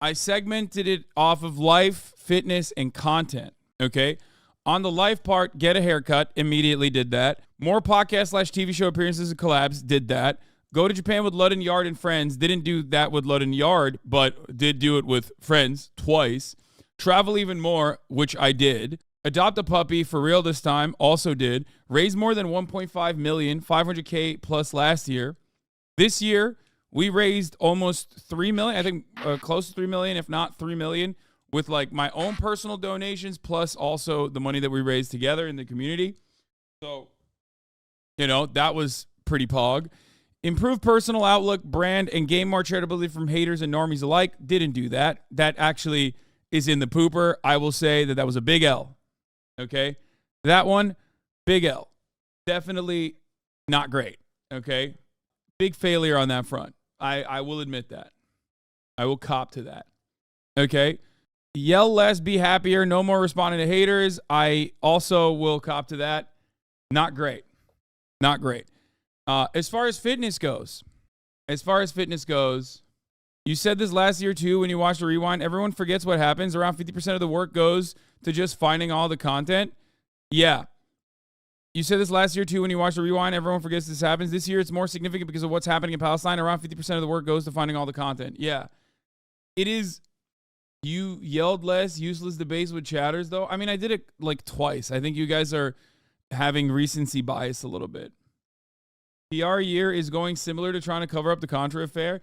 I segmented it off of life, fitness, and content. Okay. On the life part, get a haircut. Immediately did that. More podcast/TV show appearances and collabs. Did that. Go to Japan with Lud and Yard and friends. Didn't do that with Lud and Yard, but did do it with friends twice. Travel even more, which I did. Adopt a puppy for real this time. Also did. Raise more than 1.5 million, 500K plus last year. This year, we raised almost 3 million. I think close to 3 million, if not 3 million, with like my own personal donations plus also the money that we raised together in the community. So, that was pretty pog. Improve personal outlook, brand, and gain more charitability from haters and normies alike. Didn't do that. That actually is in the pooper. I will say that was a big L. Okay? That one, big L. Definitely not great. Okay? Big failure on that front. I will admit that. I will cop to that. Okay? Yell less, be happier, no more responding to haters. I also will cop to that. Not great. Not great. As far as fitness goes, you said this last year too when you watched the rewind. Everyone forgets what happens. Around 50% of the work goes to just finding all the content. Yeah. You said this last year too when you watched the rewind. Everyone forgets this happens. This year it's more significant because of what's happening in Palestine. Around 50% of the work goes to finding all the content. Yeah. It is. You yelled less, useless debates with chatters though. I mean, I did it like twice. I think you guys are having recency bias a little bit. PR year is going similar to trying to cover up the Contra affair.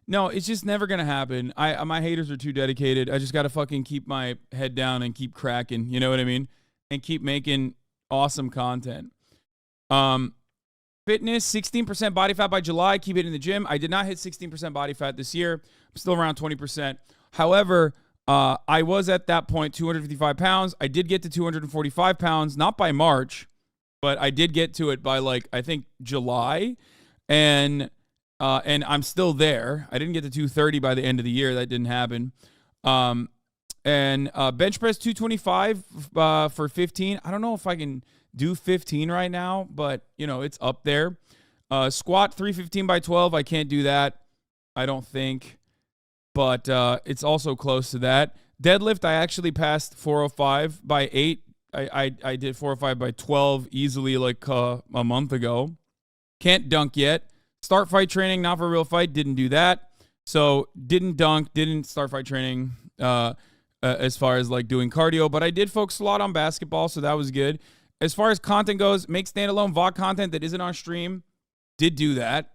No, it's just never going to happen. My haters are too dedicated. I just got to fucking keep my head down and keep cracking. You know what I mean? And keep making awesome content. Fitness, 16% body fat by July. Keep it in the gym. I did not hit 16% body fat this year. I'm still around 20%. However, I was at that point 255 pounds. I did get to 245 pounds, not by March, but I did get to it by I think July. And I'm still there. I didn't get to 230 by the end of the year. That didn't happen. And bench press 225 for 15. I don't know if I can do 15 right now, but it's up there. Squat 315 by 12. I can't do that, I don't think, but it's also close to that. Deadlift, I actually passed 405 by 8. I did 405 by 12 easily a month ago. Can't dunk yet. Start fight training, not for a real fight. Didn't do that. So didn't dunk, didn't start fight training as far as doing cardio. But I did focus a lot on basketball, so that was good. As far as content goes, make standalone VOD content that isn't on stream. Did do that.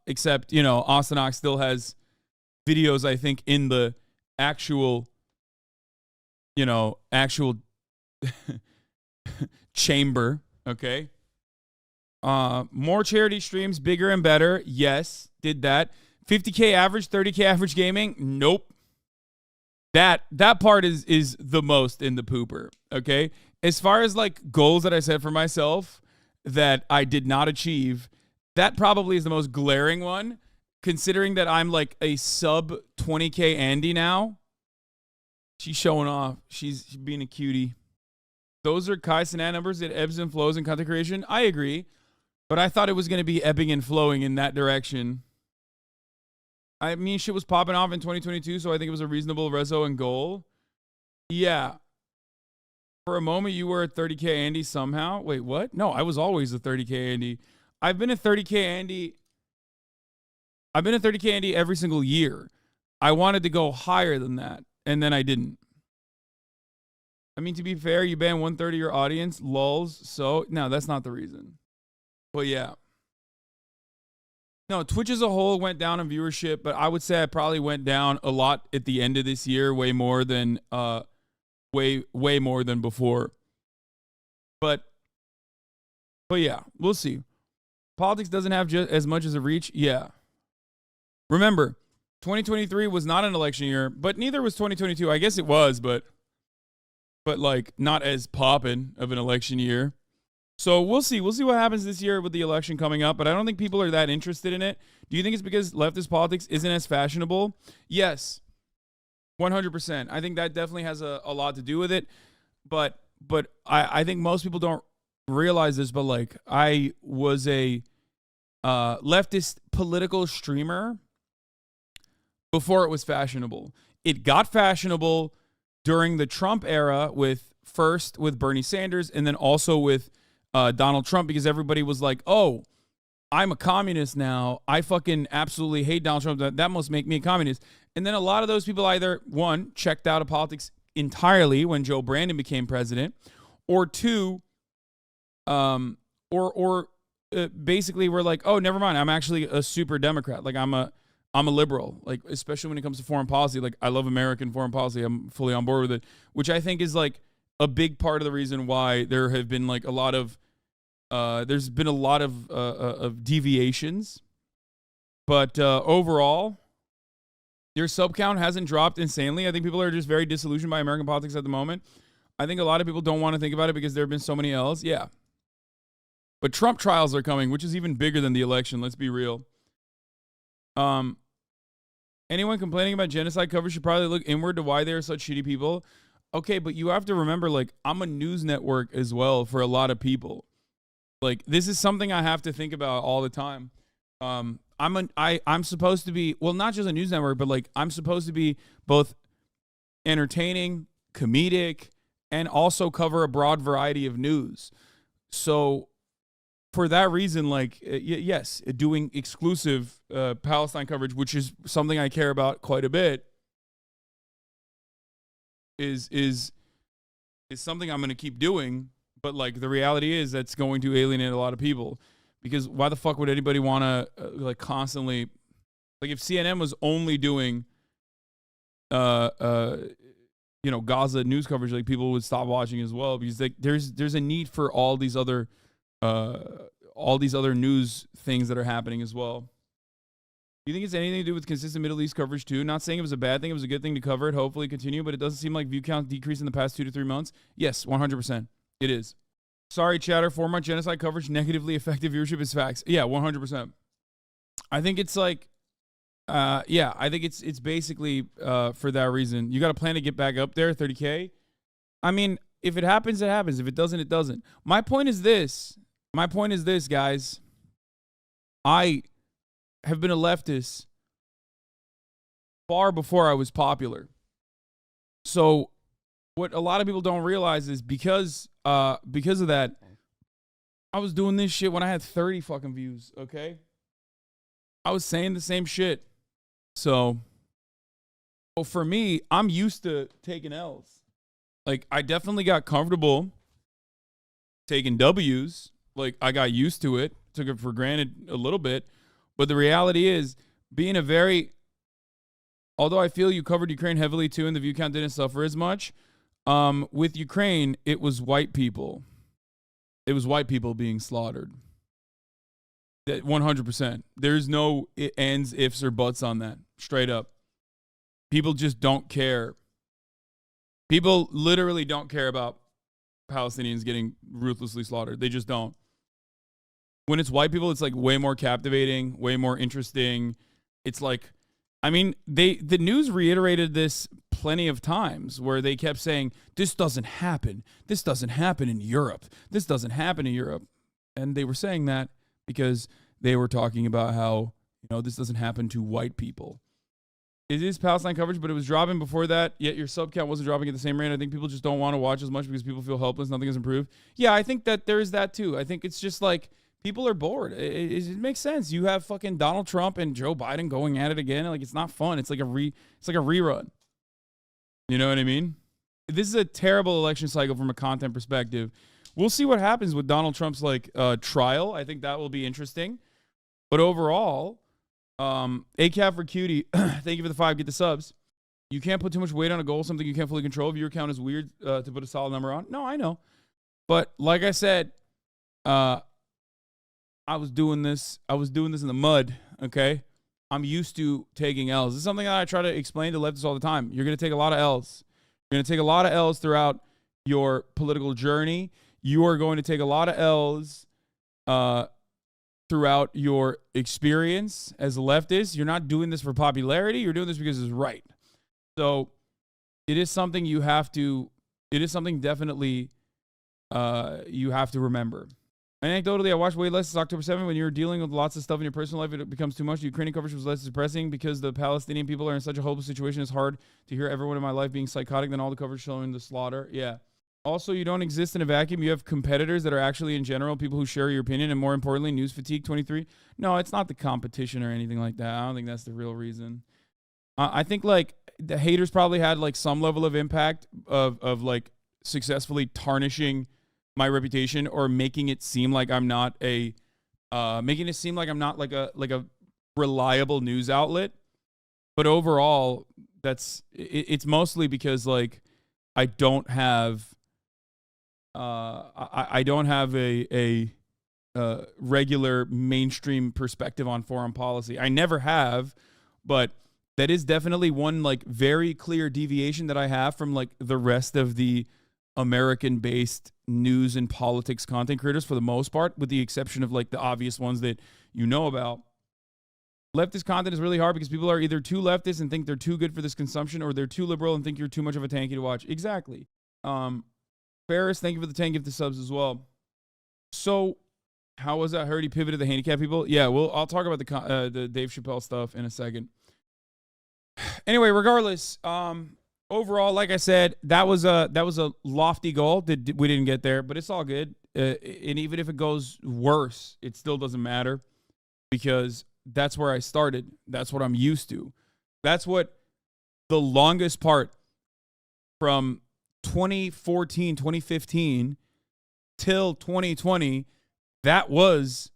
Except, Austin Ox still has videos, I think, in the actual chamber. Okay. More charity streams, bigger and better. Yes, did that. 50K average, 30K average gaming. Nope. That part is the most in the pooper. Okay. As far as goals that I set for myself that I did not achieve, that probably is the most glaring one, considering that I'm a sub 20K Andy now. She's showing off. She's being a cutie. Those are Kai Cenat numbers. It ebbs and flows in content creation. I agree. But I thought it was going to be ebbing and flowing in that direction. I mean, shit was popping off in 2022, so I think it was a reasonable reso and goal. Yeah. For a moment, you were a 30K Andy somehow. Wait, what? No, I was always a 30K Andy. I've been a 30K Andy every single year. I wanted to go higher than that, and then I didn't. I mean, to be fair, you banned 1/3 of your audience. Lulz. So, no, that's not the reason. But yeah. No, Twitch as a whole went down in viewership, but I would say I probably went down a lot at the end of this year, way more than way more than before. But yeah, we'll see. Politics doesn't have just as much as a reach. Yeah. Remember, 2023 was not an election year, but neither was 2022. I guess it was, but not as poppin' of an election year. So we'll see. We'll see what happens this year with the election coming up, but I don't think people are that interested in it. Do you think it's because leftist politics isn't as fashionable? Yes, 100%. I think that definitely has a lot to do with it, but I think most people don't realize this, but I was a leftist political streamer before it was fashionable. It got fashionable during the Trump era first with Bernie Sanders and then also with Donald Trump, because everybody was like, oh, I'm a communist now. I fucking absolutely hate Donald Trump. That must make me a communist. And then a lot of those people either, one, checked out of politics entirely when Joe Brandon became president, or two, basically were like, oh, never mind. I'm actually a super Democrat. Like I'm a liberal, like, especially when it comes to foreign policy. Like, I love American foreign policy. I'm fully on board with it, which I think is like a big part of the reason why there have been like a lot of, there's been a lot of deviations. But overall, your sub count hasn't dropped insanely. I think people are just very disillusioned by American politics at the moment. I think a lot of people don't want to think about it because there have been so many L's. Yeah. But Trump trials are coming, which is even bigger than the election. Let's be real. Anyone complaining about genocide coverage should probably look inward to why they are such shitty people. Okay, but you have to remember, like, I'm a news network as well for a lot of people. Like, this is something I have to think about all the time. I'm supposed to be, well, not just a news network, but like I'm supposed to be both entertaining, comedic, and also cover a broad variety of news. So for that reason, like, yes, doing exclusive Palestine coverage, which is something I care about quite a bit, is something I'm going to keep doing. But like the reality is that's going to alienate a lot of people, because why the fuck would anybody want to like constantly, like, if CNN was only doing Gaza news coverage, like, people would stop watching as well, because like there's a need for all these other news things that are happening as well. Do you think it's anything to do with consistent Middle East coverage too? Not saying it was a bad thing, it was a good thing to cover it, hopefully continue, but it doesn't seem like view count decreased in the past 2 to 3 months. Yes, 100%. It is. Sorry, chatter, 4-month genocide coverage negatively affected viewership is facts. Yeah, 100%. I think it's like, I think it's basically for that reason. You got a plan to get back up there, 30K? I mean, if it happens, it happens. If it doesn't, it doesn't. My point is this, guys. I have been a leftist far before I was popular. So what a lot of people don't realize is because of that, I was doing this shit when I had 30 fucking views, okay? I was saying the same shit. So for me, I'm used to taking L's. Like, I definitely got comfortable taking W's. Like, I got used to it, took it for granted a little bit. But the reality is, although I feel you covered Ukraine heavily too and the view count didn't suffer as much, with Ukraine, it was white people. It was white people being slaughtered. That 100%. There's no ands, ifs, or buts on that. Straight up. People just don't care. People literally don't care about Palestinians getting ruthlessly slaughtered. They just don't. When it's white people, it's like way more captivating, way more interesting. It's like, I mean, the news reiterated this plenty of times where they kept saying, this doesn't happen. This doesn't happen in Europe. This doesn't happen in Europe. And they were saying that because they were talking about how, this doesn't happen to white people. It is Palestine coverage, but it was dropping before that, yet your sub count wasn't dropping at the same rate. I think people just don't want to watch as much because people feel helpless. Nothing has improved. Yeah, I think that there is that too. I think it's just like people are bored. It makes sense. You have fucking Donald Trump and Joe Biden going at it again. Like, it's not fun. It's like a rerun. You know what I mean? This is a terrible election cycle from a content perspective. We'll see what happens with Donald Trump's trial. I think that will be interesting. But overall, ACAP for Cutie, thank you for the 5. Get the subs. You can't put too much weight on a goal, something you can't fully control. Viewer count is weird to put a solid number on. No, I know. But like I said, I was doing this in the mud, okay? I'm used to taking L's. This is something that I try to explain to leftists all the time. You're going to take a lot of L's. You're going to take a lot of L's throughout your political journey. You are going to take a lot of L's throughout your experience as a leftist. You're not doing this for popularity. You're doing this because it's right. So it is something definitely you have to remember. Anecdotally, I watched way less since October 7th. When you're dealing with lots of stuff in your personal life, it becomes too much. The Ukrainian coverage was less depressing because the Palestinian people are in such a hopeless situation. It's hard to hear everyone in my life being psychotic than all the coverage showing the slaughter. Yeah. Also, you don't exist in a vacuum. You have competitors that are actually, in general, people who share your opinion, and more importantly, news fatigue 23. No, it's not the competition or anything like that. I don't think that's the real reason. I think, like, the haters probably had, like, some level of impact of like, successfully tarnishing my reputation or making it seem like I'm not a reliable news outlet. But overall, it's mostly because, like, I don't have I don't have a regular mainstream perspective on foreign policy. I never have, but that is definitely one, like, very clear deviation that I have from, like, the rest of the American-based news and politics content creators for the most part, with the exception of, like, the obvious ones that you know about. Leftist content is really hard because people are either too leftist and think they're too good for this consumption, or they're too liberal and think you're too much of a tanky to watch. Exactly. Ferris, thank you for the 10 gifted subs as well. So, how was that? I heard he pivoted the handicap people. Yeah, well, I'll talk about the Dave Chappelle stuff in a second. Anyway, regardless, overall, like I said, that was a lofty goal that we didn't get there, but it's all good. And even if it goes worse, it still doesn't matter because that's where I started. That's what I'm used to. That's what the longest part from 2014, 2015 till 2020, that was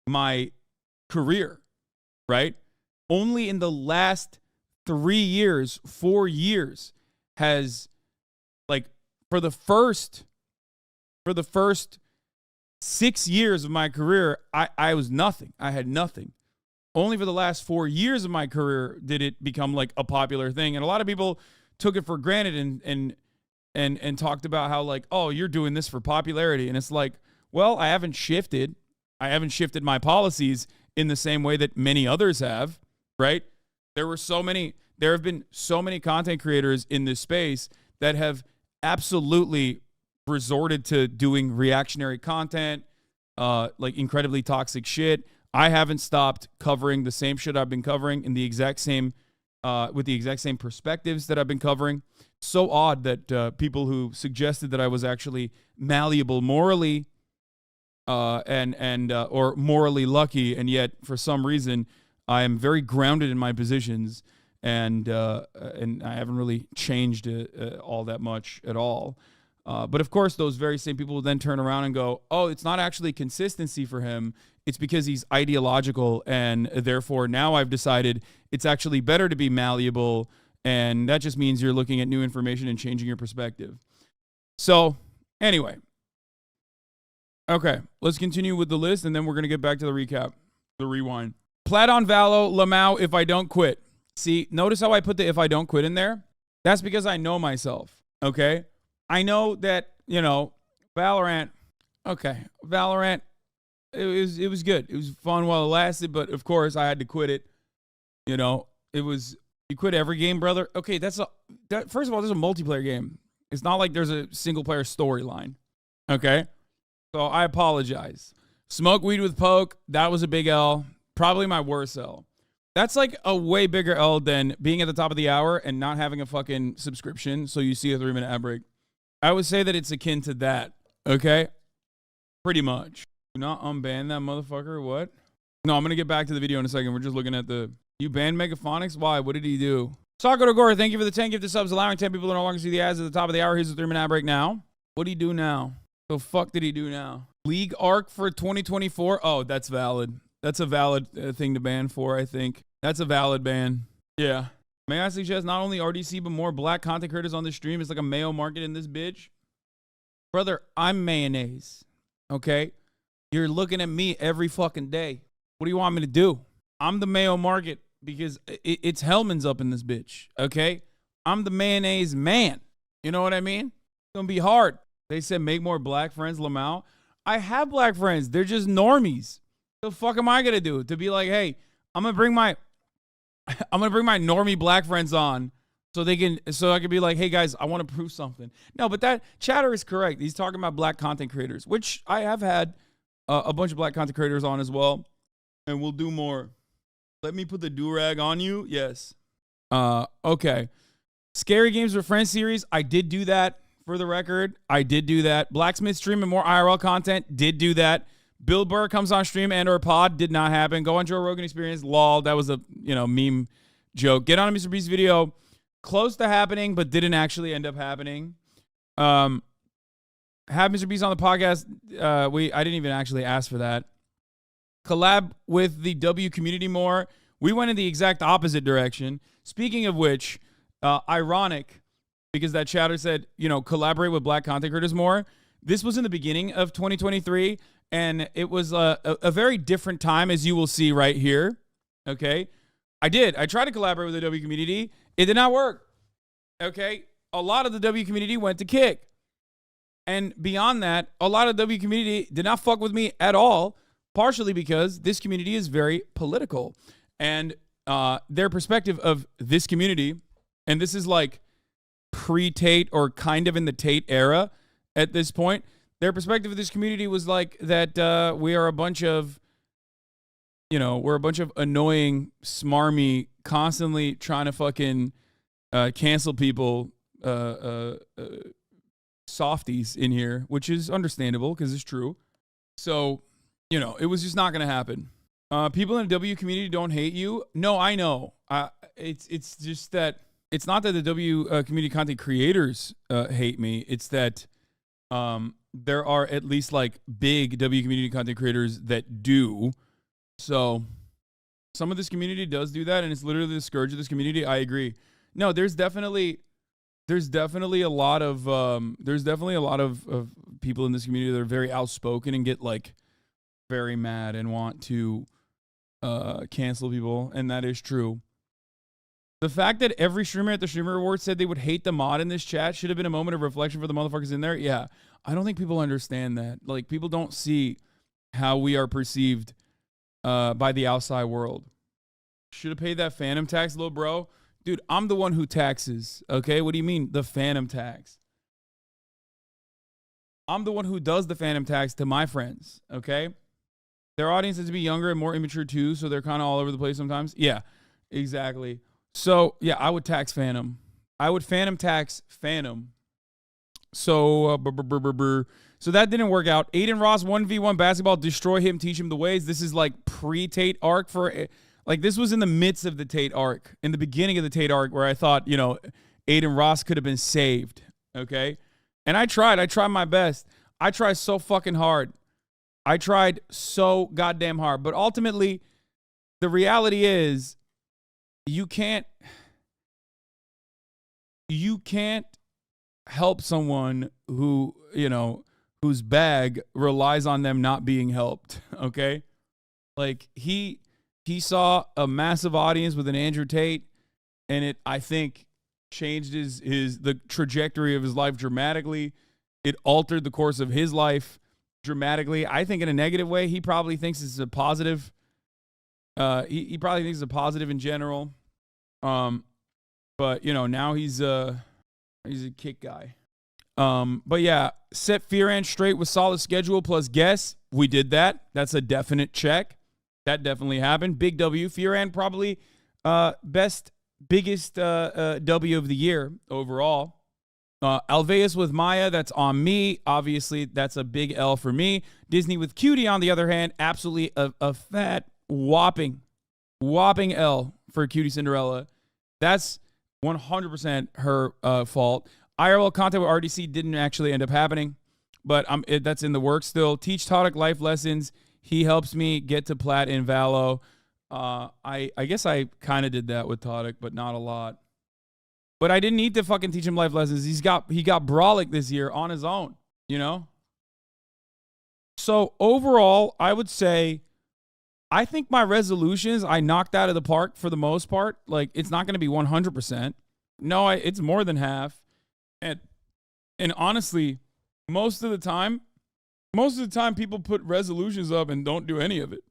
my career, right? Only in the last 3 years, 4 years has, like, for the first 6 years of my career, I was nothing. I had nothing. Only for the last 4 years of my career did it become, like, a popular thing. And a lot of people took it for granted and talked about how, like, oh, you're doing this for popularity. And it's like, well, I haven't shifted my policies in the same way that many others have, right? There have been so many content creators in this space that have absolutely resorted to doing reactionary content, like incredibly toxic shit. I haven't stopped covering the same shit I've been covering in the exact same, with the exact same perspectives that I've been covering. So odd that people who suggested that I was actually malleable morally, or morally lucky, and yet for some reason I am very grounded in my positions, and I haven't really changed all that much at all. But of course, those very same people will then turn around and go, oh, it's not actually consistency for him. It's because he's ideological, and therefore now I've decided it's actually better to be malleable, and that just means you're looking at new information and changing your perspective. So, anyway. Okay, let's continue with the list, and then we're going to get back to the recap, the rewind. Plaid on Valo, Lamau, if I don't quit. See, notice how I put the if I don't quit in there? That's because I know myself, okay? I know that, Valorant, it was good. It was fun while it lasted, but of course I had to quit it. You quit every game, brother. Okay, first of all, this is a multiplayer game. It's not like there's a single player storyline, okay? So I apologize. Smoke weed with Poke, that was a big L. Probably my worst L. That's like a way bigger L than being at the top of the hour and not having a fucking subscription so you see a 3-minute ad break. I would say that it's akin to that, okay? Pretty much. Do not unban that motherfucker, what? No, I'm going to get back to the video in a second. We're just looking at You banned Megaphonics? Why? What did he do? Sako Gore, thank you for the 10 gifted subs, allowing 10 people to no longer see the ads at the top of the hour. Here's a 3-minute ad break now. What did he do now? The fuck did he do now? League arc for 2024? Oh, that's valid. That's a valid thing to ban for, I think. That's a valid ban. Yeah. May I suggest not only RDC, but more black content creators on this stream? It's like a mayo market in this bitch. Brother, I'm mayonnaise. Okay? You're looking at me every fucking day. What do you want me to do? I'm the mayo market because it's Hellman's up in this bitch. Okay? I'm the mayonnaise man. You know what I mean? It's going to be hard. They said make more black friends, Lamau. I have black friends. They're just normies. The fuck am I going to do? To be like, hey, I'm going to bring my normie black friends on so I can be like, hey guys, I want to prove something. No, but that chatter is correct. He's talking about black content creators, which I have had a bunch of black content creators on as well, and we'll do more. Let me put the do-rag on you. Yes. Okay. Scary Games with Friends series. I did do that, for the record. I did do that. Blacksmith stream and more IRL content. Did do that. Bill Burr comes on stream and or pod. Did not happen. Go on Joe Rogan Experience. Lol. That was a, meme joke. Get on a Mr. Beast video. Close to happening, but didn't actually end up happening. Have Mr. Beast on the podcast. I didn't even actually ask for that. Collab with the W community more. We went in the exact opposite direction. Speaking of which, ironic, because that chatter said, collaborate with black content creators more. This was in the beginning of 2023, and it was a very different time, as you will see right here. Okay? I tried to collaborate with the W community. It did not work. Okay? A lot of the W community went to Kick. And beyond that, a lot of the W community did not fuck with me at all, partially because this community is very political. And their perspective of this community, and this is like pre-Tate or kind of in the Tate era at this point, their perspective of this community was like that we are a bunch of, we're a bunch of annoying, smarmy, constantly trying to fucking cancel people, softies in here, which is understandable because it's true. So, it was just not going to happen. People in the W community don't hate you. No, I know. It's just that it's not that the W community content creators hate me. It's that there are at least like big W community content creators that do. So some of this community does do that, and it's literally the scourge of this community. I agree. No, there's definitely a lot of people in this community that are very outspoken and get like very mad and want to cancel people, and that is true. The fact that every streamer at the Streamer Awards said they would hate the mod in this chat should have been a moment of reflection for the motherfuckers in there. Yeah, I don't think people understand that. Like, people don't see how we are perceived by the outside world. Should have paid that phantom tax, little bro. Dude, I'm the one who taxes, okay? What do you mean, the phantom tax? I'm the one who does the phantom tax to my friends, okay? Their audience tends to be younger and more immature too, so they're kind of all over the place sometimes. Yeah, exactly. So, yeah, I would tax Phantom. I would Phantom tax Phantom. So, so that didn't work out. Aiden Ross, 1v1 basketball, destroy him, teach him the ways. This is like pre-Tate arc for, like, this was in the midst of the Tate arc, in the beginning of the Tate arc, where I thought, Aiden Ross could have been saved, okay? And I tried my best. I tried so fucking hard. I tried so goddamn hard. But ultimately, the reality is, you can't help someone who, whose bag relies on them not being helped, okay? Like, he saw a massive audience with an Andrew Tate, and it, I think, changed the trajectory of his life dramatically. It altered the course of his life dramatically. I think in a negative way. He probably thinks it's a positive. He probably thinks it's a positive in general. But now he's a Kick guy. But yeah, set Fearan straight with solid schedule plus guests. We did that. That's a definite check. That definitely happened. Big W. Fearan probably biggest W of the year overall. Alveus with Maya, that's on me. Obviously, that's a big L for me. Disney with Cutie, on the other hand, absolutely a fat, whopping L for Cutie Cinderella. That's 100% her fault. IRL content with RDC didn't actually end up happening, but that's in the works still. Teach Todic life lessons. He helps me get to plat in Valo. I guess I kind of did that with Todic, but not a lot. But I didn't need to fucking teach him life lessons. He got Brawlic this year on his own, So overall, I would say, I think my resolutions I knocked out of the park for the most part. Like, it's not going to be 100%. No, it's more than half. And honestly, most of the time people put resolutions up and don't do any of it.